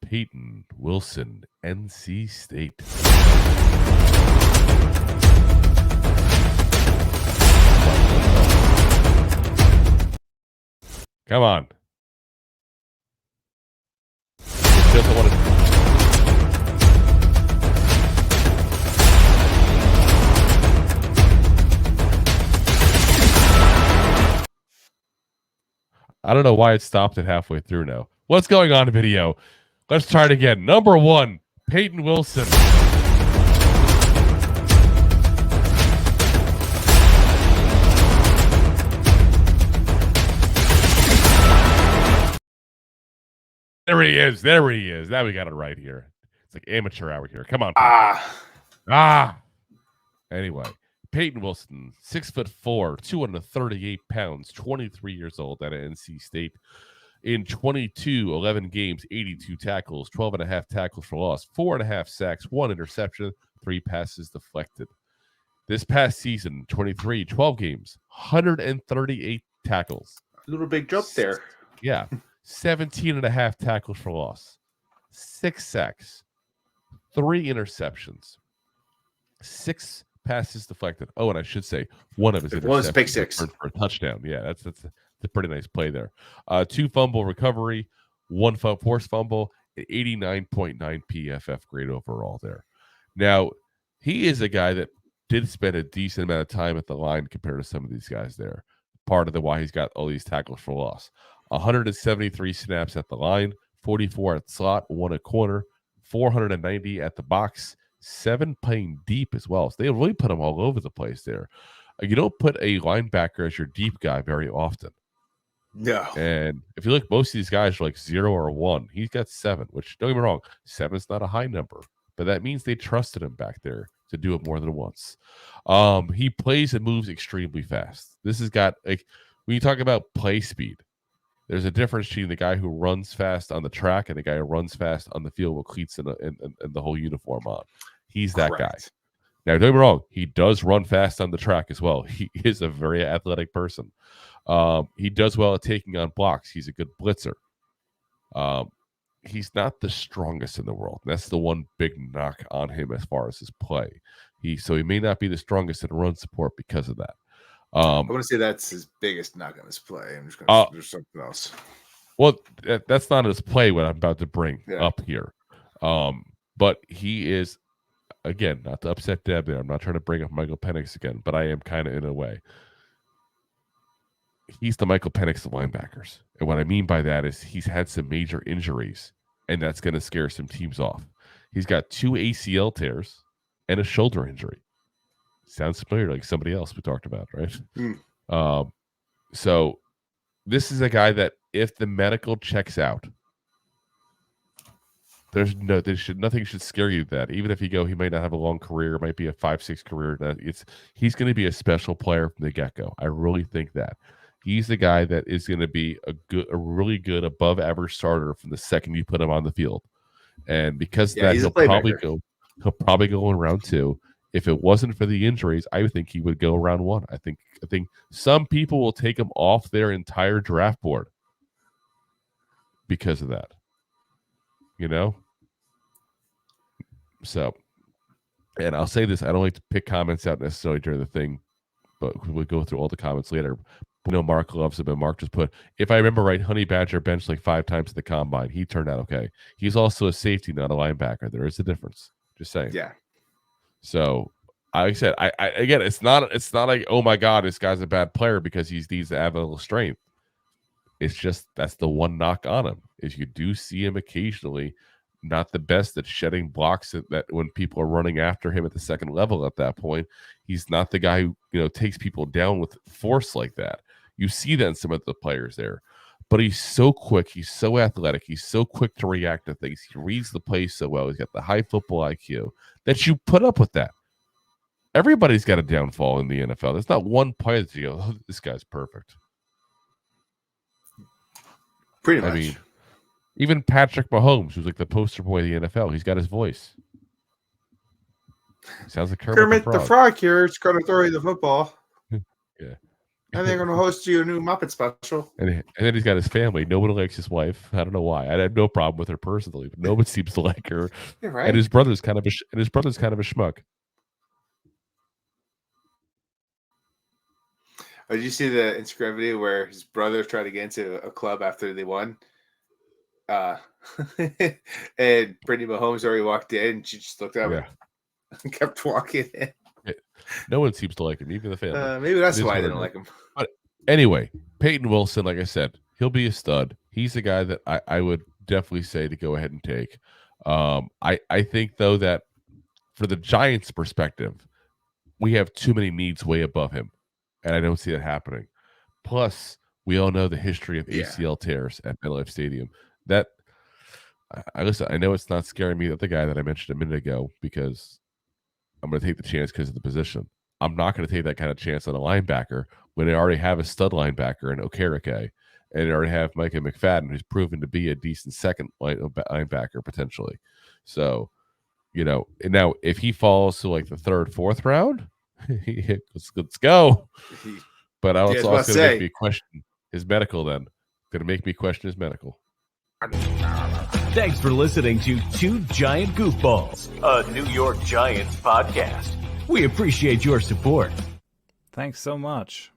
Payton Wilson, NC State. Come on. It doesn't want to. I don't know why it stopped it halfway through now. What's going on, video? Let's try it again. Number 1, Payton Wilson. There he is. There he is. Now we got it right here. It's like amateur hour here. Come on. Anyway, Payton Wilson, 6'4", 238 pounds, 23 years old at NC State. In 11 games, 82 tackles, 12.5 tackles for loss, 4.5 sacks, 1 interception, 3 passes deflected. This past season, 12 games, 138 tackles. A little big jump there. Yeah. 17.5 tackles for loss, 6 sacks, 3 interceptions, 6 passes deflected. Oh, and I should say one of his interceptions was pick six for a touchdown. Yeah, that's a pretty nice play there. 2 fumble recovery, 1 forced fumble, 89.9 PFF grade overall there. Now, he is a guy that did spend a decent amount of time at the line compared to some of these guys there. Part of why he's got all these tackles for loss. 173 snaps at the line, 44 at slot, 1 at corner, 490 at the box, 7 playing deep as well. So they really put him all over the place there. You don't put a linebacker as your deep guy very often. No. And if you look, most of these guys are like 0 or 1. He's got 7, which, don't get me wrong, 7's not a high number, but that means they trusted him back there to do it more than once. He plays and moves extremely fast. This has got, like, when you talk about play speed, there's a difference between the guy who runs fast on the track and the guy who runs fast on the field with cleats and the whole uniform on. He's that guy. Now, don't get me wrong, he does run fast on the track as well. He is a very athletic person. He does well at taking on blocks. He's a good blitzer. He's not the strongest in the world. That's the one big knock on him as far as his play. So he may not be the strongest in run support because of that. I want to say that's his biggest knock on his play. I'm just going to do something else. Well, that's not his play, what I'm about to bring up here. But he is, again, not to upset Deb there. I'm not trying to bring up Michael Penix again, but I am kind of in a way. He's the Michael Penix of linebackers. And what I mean by that is he's had some major injuries, and that's going to scare some teams off. He's got 2 ACL tears and a shoulder injury. Sounds familiar, like somebody else we talked about, right? So this is a guy that if the medical checks out, nothing should scare you that. Even if he might not have a long career, it might be a 5-6 career. He's going to be a special player from the get-go. I really think that. He's the guy that is going to be a really good above average starter from the second you put him on the field. And because of that, he'll probably go in round 2. If it wasn't for the injuries, I would think he would go round 1. I think some people will take him off their entire draft board because of that. You know? So, and I'll say this, I don't like to pick comments out necessarily during the thing, but we'll go through all the comments later. You know, Mark loves him, and Mark just put, if I remember right, Honey Badger benched like 5 times at the combine. He turned out okay. He's also a safety, not a linebacker. There is a difference. Just saying. Yeah. So, like I said, I again, it's not like, oh my God, this guy's a bad player because he needs to have a little strength. It's just that's the one knock on him is you do see him occasionally not the best at shedding blocks that when people are running after him at the second level at that point. He's not the guy who takes people down with force like that. You see that in some of the players there. But he's so quick. He's so athletic. He's so quick to react to things. He reads the play so well. He's got the high football IQ that you put up with that. Everybody's got a downfall in the NFL. There's not one player that you go, oh, this guy's perfect. Pretty much. I mean, even Patrick Mahomes, who's like the poster boy of the NFL, he's got his voice. Sounds like Kermit the Frog here. It's going to throw you the football. Yeah. And they're going to host you a new Muppet special. And then he's got his family. Nobody likes his wife. I don't know why. I had no problem with her personally, but nobody seems to like her. You're right. And his brother's kind of a schmuck. Oh, did you see the Instagram video where his brother tried to get into a club after they won? And Brittany Mahomes already walked in, and she just looked at him and kept walking in. No one seems to like him, even the family. Maybe that's why I didn't like him. But anyway, Payton Wilson, like I said, he'll be a stud. He's a guy that I would definitely say to go ahead and take. I think, though, that for the Giants' perspective, we have too many needs way above him, and I don't see that happening. Plus, we all know the history of ACL tears at MetLife Stadium. That listen, I know it's not scaring me, the guy that I mentioned a minute ago, because I'm going to take the chance because of the position. I'm not going to take that kind of chance on a linebacker when they already have a stud linebacker in Okereke, and they already have Micah McFadden, who's proven to be a decent second linebacker potentially. So, and now if he falls to like the third, fourth round, let's go. But I was also going to make me question his medical then. Going to make me question his medical. Thanks for listening to Two Giant Goofballs, a New York Giants podcast. We appreciate your support. Thanks so much.